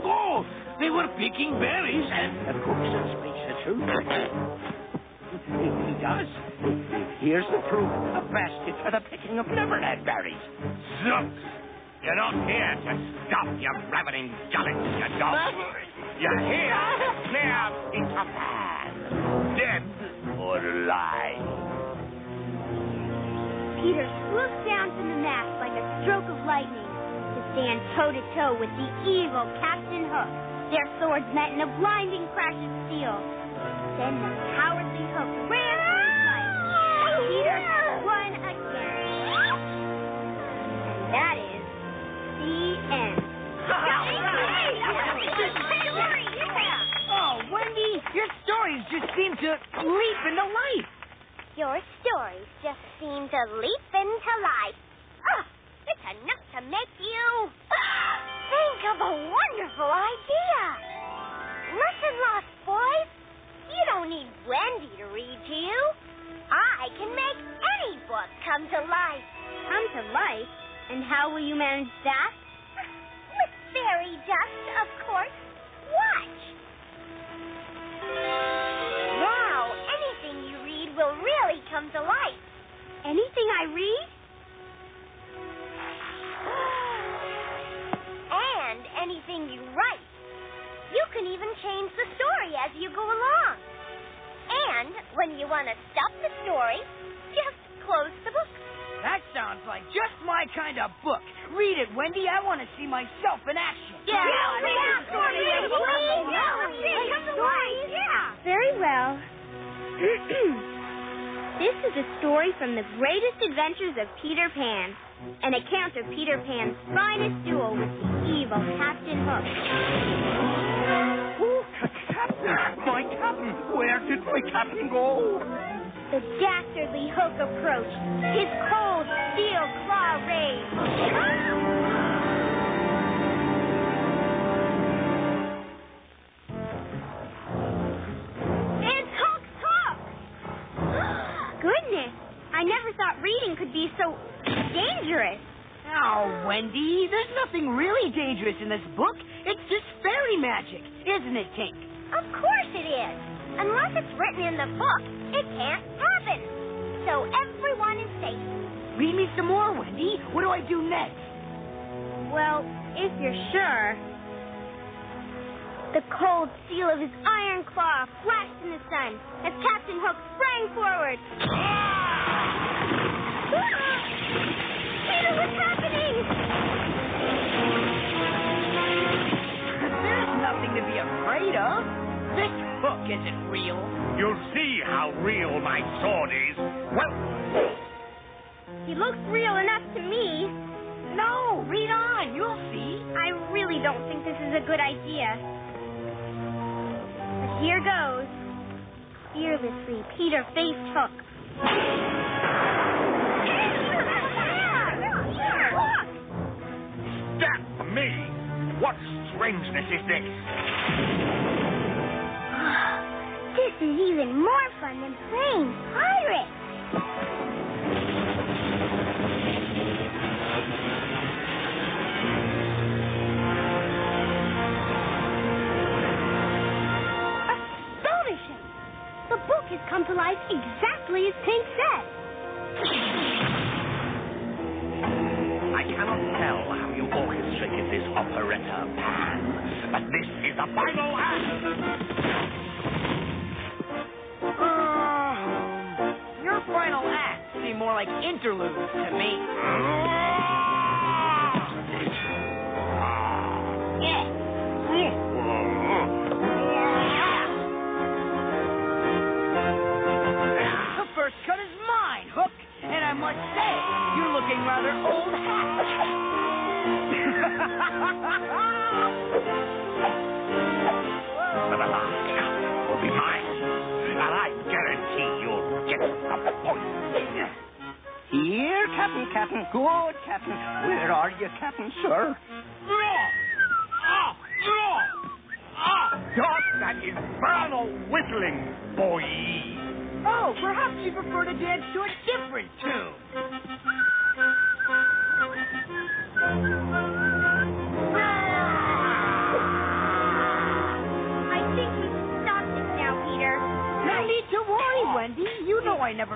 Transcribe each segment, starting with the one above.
long ago. They were picking berries and cooks and speaks the truth. He does. Here's the proof. A basket for the picking of Neverland berries. Zook! You're not here to stop your ravening gullets, you dog. You're here clear Peter Pan. Dead or alive. Peter swooped down from the mast like a stroke of lightning to stand toe-to-toe with the evil Captain Hook. Their swords met in a blinding crash of steel. Then the cowardly Hook ran for his life. Peter won again. And that is the end. Oh, Wendy, your stories just seem to leap into life. Your stories just seem to leap into life. Oh, it's enough to make you think of a wonderful idea. Listen, Lost Boys. You don't need Wendy to read to you. I can make any book come to life. Come to life? And how will you manage that? With fairy dust, of course. Watch. Now, anything you read will really come to life. Anything I read? And anything you write. You can even change the story as you go along. And when you want to stop the story, just close the book. That sounds like just my kind of book. Read it, Wendy. I want to see myself in action. Very well. This is a story from the greatest adventures of Peter Pan. An account of Peter Pan's finest duel with the evil Captain Hook. Oh, Captain! My Captain! Where did my Captain go? The dastardly Hook approached, his cold steel claw raised. It's Hook's Hook! Goodness, I never thought reading could be so dangerous. Oh, Wendy, there's nothing really dangerous in this book. It's just fairy magic, isn't it, Tink? Of course it is. Unless it's written in the book, it can't happen. So everyone is safe. Read me some more, Wendy. What do I do next? Well, if you're sure. The cold steel of his iron claw flashed in the sun as Captain Hook sprang forward. Peter, what's happening? There's nothing to be afraid of. This book isn't real. You'll see how real my sword is. Well, He looks real enough to me. No, read on. You'll see. I really don't think this is a good idea. But here goes. Fearlessly, Peter faced Hook. Stab me! What strangeness is this? This is even more fun than playing pirates. Astonishing! The book has come to life exactly as Pink said. I cannot tell how you orchestrated this operetta, Pan, but this is the final act. Your final acts seem more like interludes to me. The first cut is mine, Hook, and I must say, you're looking rather old hat. But the last cut will be mine, and I guarantee you'll get the point. Here, Captain. Good, Captain. Where are you, Captain, sir? Stop that infernal whistling, boy. Oh, perhaps you prefer to dance to a different tune.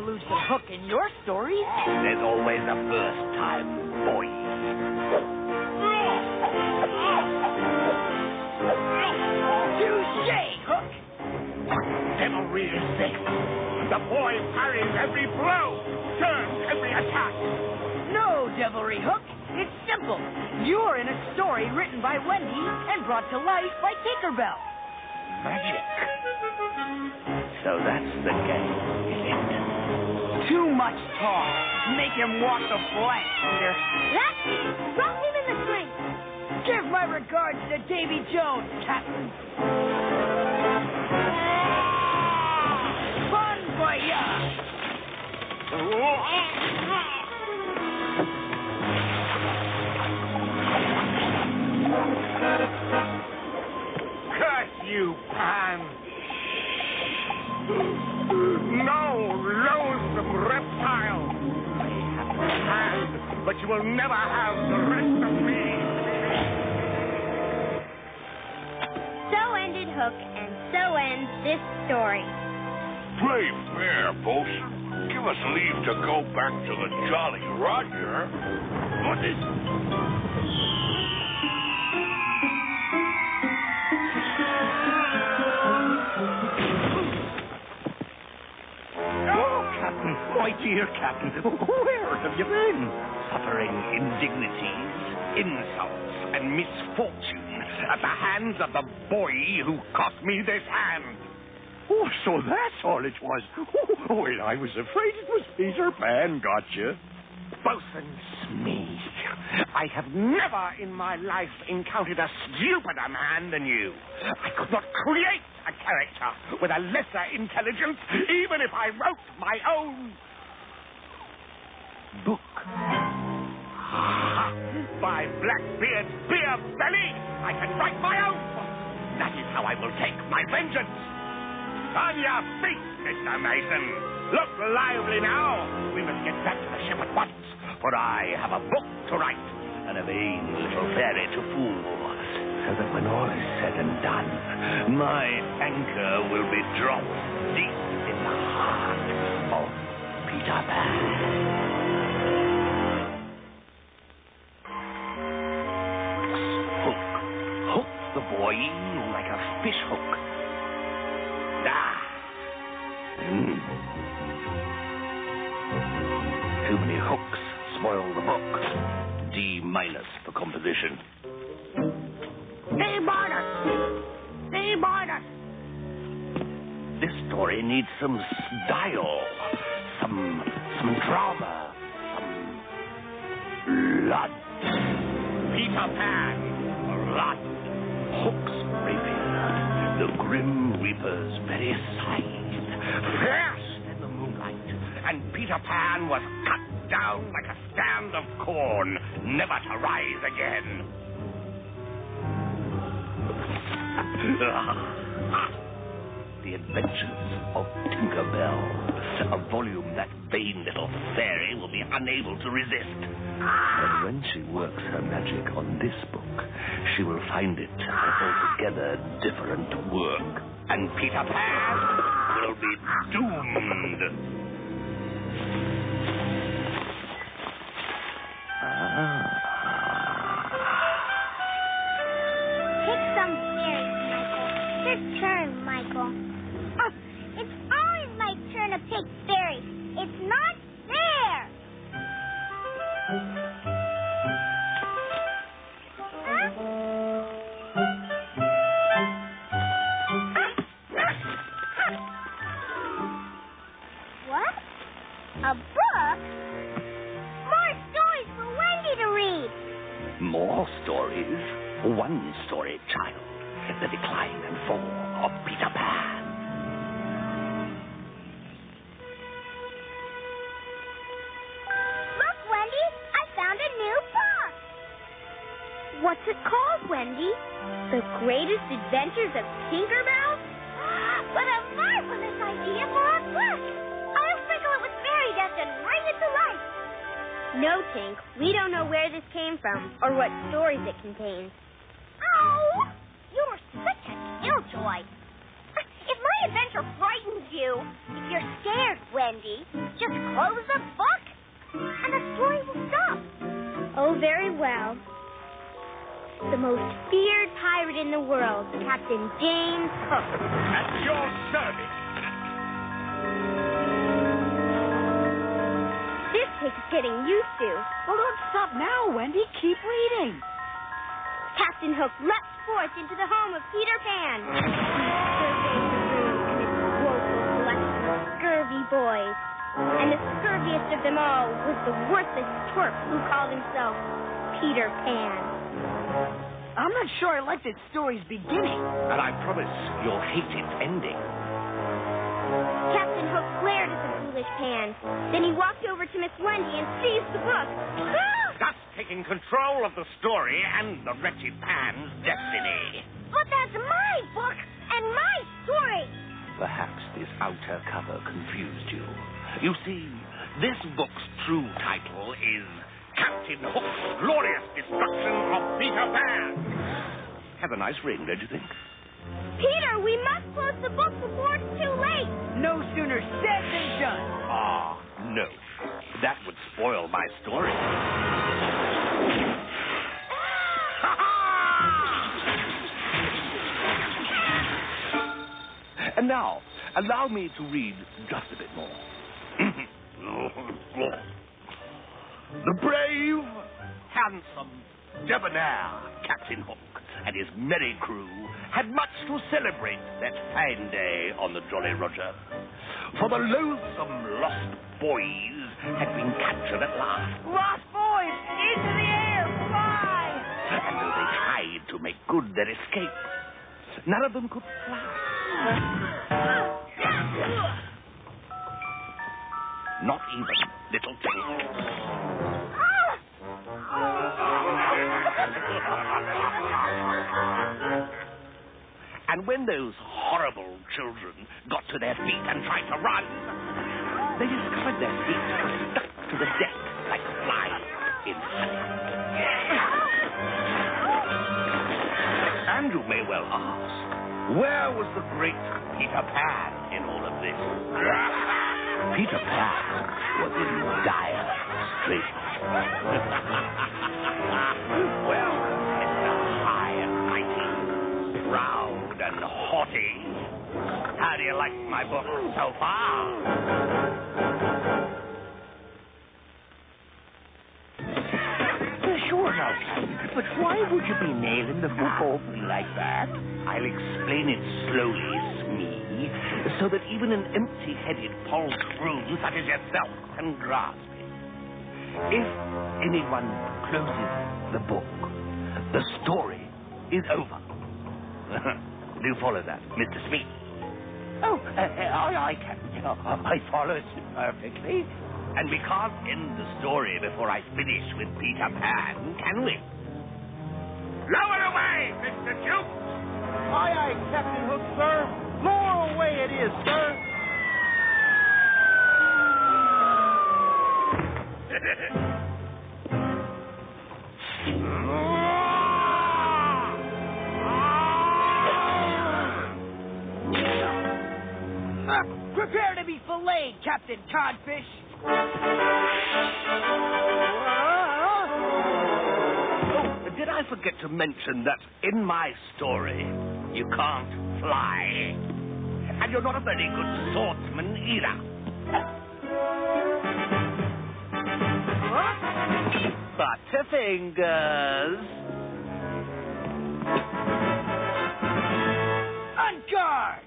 lose the hook in your stories. There's always a first time, boy. Touché, Hook. What devilry is this? The boy parries every blow, turns every attack. No devilry, Hook. It's simple. You're in a story written by Wendy and brought to life by Tinkerbell. Magic. So that's the game, is it? Too much talk. Make him walk the plank, Peter. That's it. Drop him in the drink. Give my regards to Davy Jones, Captain. Bon voyage. Curse you, Pan! No, loathsome reptile! I have your hand, but you will never have the rest of me! So ended Hook, and so ends this story. Play fair, bosun. Give us leave to go back to the Jolly Roger. What is... My dear Captain, where have you been? Suffering indignities, insults, and misfortune at the hands of the boy who cost me this hand. Oh, so that's all it was. Oh, well, I was afraid it was Peter Pan got you. Bosun Smee, I have never in my life encountered a stupider man than you. I could not create a character with a lesser intelligence, even if I wrote my own book. By Blackbeard's beer belly, I can write my own book. That is how I will take my vengeance. On your feet, Mr. Mason. Look lively now. We must get back to the ship at once, for I have a book to write and a vain little fairy to fool, so that when all is said and done, my anchor will be dropped deep in the heart of Peter Pan. Hook the boy like a fish hook. Too many hooks spoil the book. D- for composition. This story needs some style, some drama, some blood. Peter Pan, blood. Hook's rapier, the grim reaper's very scythe, flashed in the moonlight, and Peter Pan was cut down like a stand of corn, never to rise again. The Adventures of Tinkerbell, a volume that vain little fairy will be unable to resist. But when she works her magic on this book, she will find it altogether different work, and Peter Pan will be doomed. Pick some berries, Michael. Your turn, Michael. Oh, it's always my turn to pick berries. It's not fair. What? A book? More stories for Wendy to read. More stories. One story, child. The Decline and Fall of Peter Pan. Look, Wendy, I found a new book. What's it called, Wendy? The Greatest Adventures of Tinkerbell? What a marvelous idea for a book. I'll sprinkle it with fairy dust and bring it to life. No, Tink, we don't know where this came from or what stories it contains. Oh, you're such a killjoy. If my adventure frightens you, if you're scared, Wendy, just close the book and the story will stop. Oh, very well. The most feared pirate in the world, Captain James Hook. At your service. This takes getting used to. Well, don't stop now, Wendy. Keep reading. Captain Hook leapt forth into the home of Peter Pan. He surveyed the room and its woeful collection of scurvy boys. And the scurviest of them all was the worthless twerp who called himself Peter Pan. I'm not sure I like that story's beginning. And I promise you'll hate its ending. Captain Hook glared at the foolish Pan. Then he walked over to Miss Wendy and seized the book. Ah! Thus taking control of the story and the wretched Pan's destiny. But that's my book and my story. Perhaps this outer cover confused you. You see, this book's true title is Captain Hook's Glorious Destruction of Peter Pan. Have a nice ring, don't you think? Peter, we must close the book before it's too late. No sooner said than done. Ah, no. That would spoil my story. And now, allow me to read just a bit more. The brave, handsome, debonair Captain Hook and his merry crew had much to celebrate that fine day on the Jolly Roger. For the loathsome lost boys had been captured at last. Lost boys, into the air, fly! And though they tried to make good their escape, none of them could fly. Not even little Tink. And when those horrible children got to their feet and tried to run, they discovered their feet were stuck to the deck like flies in honey. And you may well ask, where was the great Peter Pan in all of this? Peter Pan was in dire straits. Well, Mr. High and Mighty, proud and haughty, how do you like my book so far? Sure now, Captain, but why would you be nailing the book over me like that? I'll explain it slowly, Smee, so that even an empty-headed poltroon such as yourself can grasp it. If anyone closes the book, the story is over. Do you follow that, Mr. Smee? Oh, I can. I follow it perfectly. And we can't end the story before I finish with Peter Pan, can we? Lower away, Mr. Duke! Aye, aye, Captain Hook, sir. Lower away it is, sir. Prepare to be filleted, Captain Codfish. Oh, did I forget to mention that in my story, you can't fly? And you're not a very good swordsman either. Butterfingers. On guard!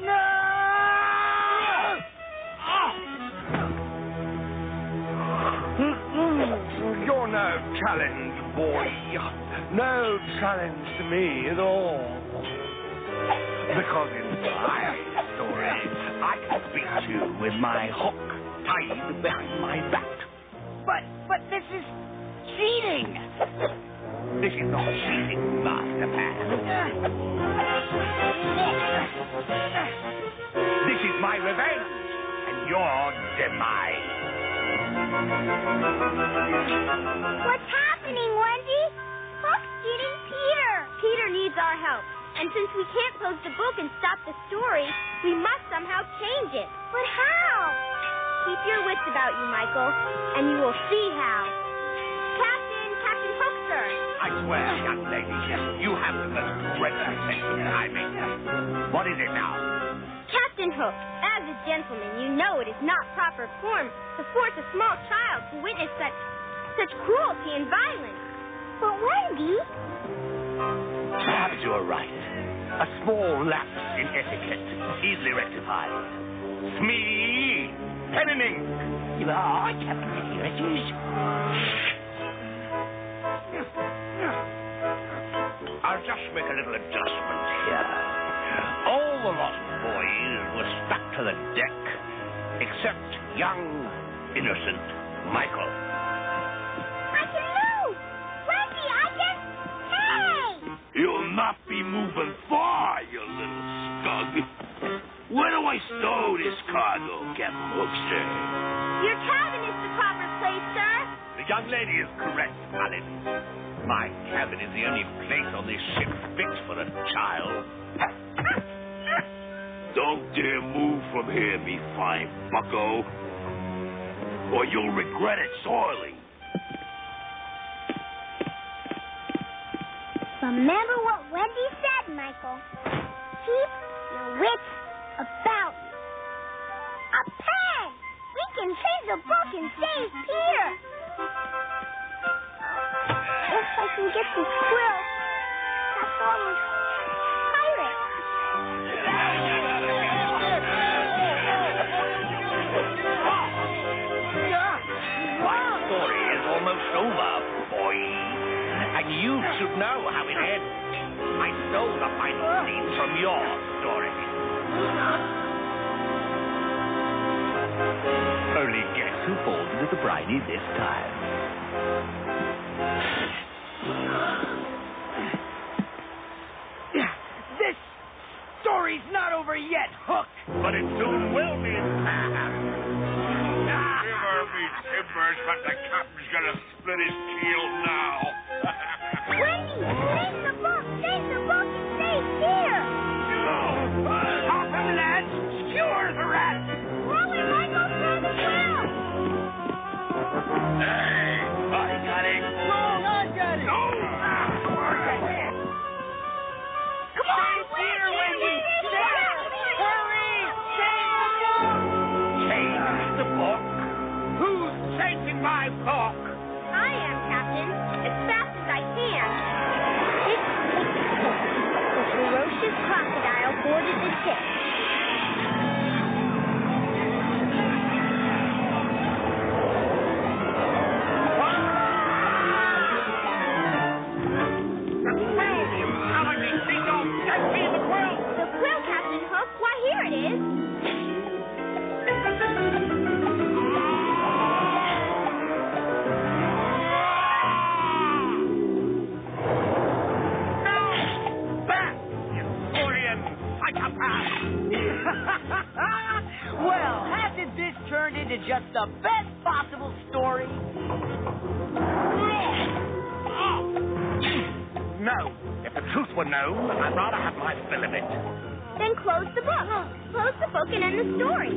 No! You're no challenge, boy. No challenge to me at all. Because in my story, I can speak to you with my hook tied behind my back. But this is cheating! This is not cheating, Master Pan. This is my revenge and your demise. What's happening, Wendy? Hook, getting Peter. Peter needs our help. And since we can't close the book and stop the story, we must somehow change it. But how? Keep your wits about you, Michael, and you will see how. Captain Hook, sir. I swear, young lady, you have the most dreadful sense of timing. What is it now? Captain Hook, as a gentleman, you know it is not proper form to force a small child to witness such cruelty and violence. But Wendy... Perhaps you are right. A small lapse in etiquette, easily rectified. Smee! Pen and ink! Captain, here it is. I'll just make a little adjustment here. All the lost boys were stuck to the deck, except young, innocent Michael. I can move! Wendy, I can... Hey! You'll not be moving far, you little skug. Where do I stow this cargo, Captain Hookster? Your cabin is the proper place, sir. The young lady is correct, Colin. My cabin is the only place on this ship fit for a child. Don't dare move from here, me fine bucko, or you'll regret it sorely. Remember what Wendy said, Michael. Keep your wits about you. A pen! We can change the book and save Peter. If I can get this quill, that's all I'm pirate. My story is almost over, boy. And you should know how it ends. I stole the final scene from your story. Only guess who falls into the briny this time. This story's not over yet, Hook. But it soon will be. Shiver me timbers, but the captain's gonna split his keel now. Wendy, save the book and save Peter. Hop him, lads! Skewer the rat! Roll it, Michael, throw the quill. Hey, I got it. Wrong, I got it. No! Come on, Peter, Wendy. Hurry! Change the book? Who's changing my book? I am, Captain, as fast as I can. The ferocious crocodile boarded the ship. The quill, Captain Hook. Why, here it is. Well, hasn't this turned into just the best possible story? No. If the truth were known, I'd rather have my fill of it. Then close the book. Close the book and end the story.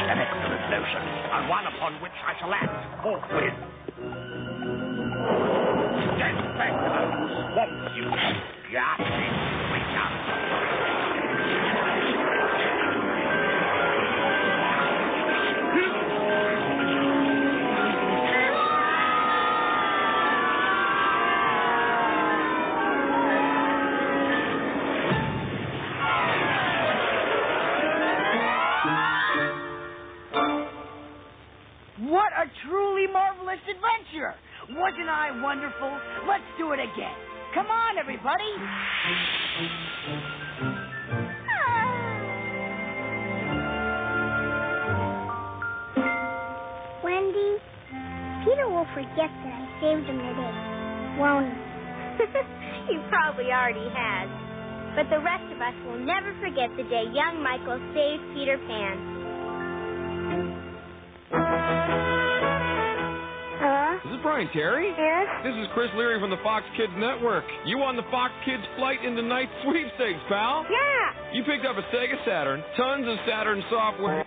An excellent notion, and one upon which I shall act forthwith. Get back to those swamps, you ghastly creature. What a truly marvelous adventure! Wasn't I wonderful? Let's do it again. Come on, everybody. Wendy, Peter will forget that I saved him today, won't he? He probably already has. But the rest of us will never forget the day young Michael saved Peter Pan. Huh? This is Brian Terry. Yes? This is Chris Leary from the Fox Kids Network. You won the Fox Kids Flight into Night sweepstakes, pal. Yeah. You picked up a Sega Saturn, tons of Saturn software.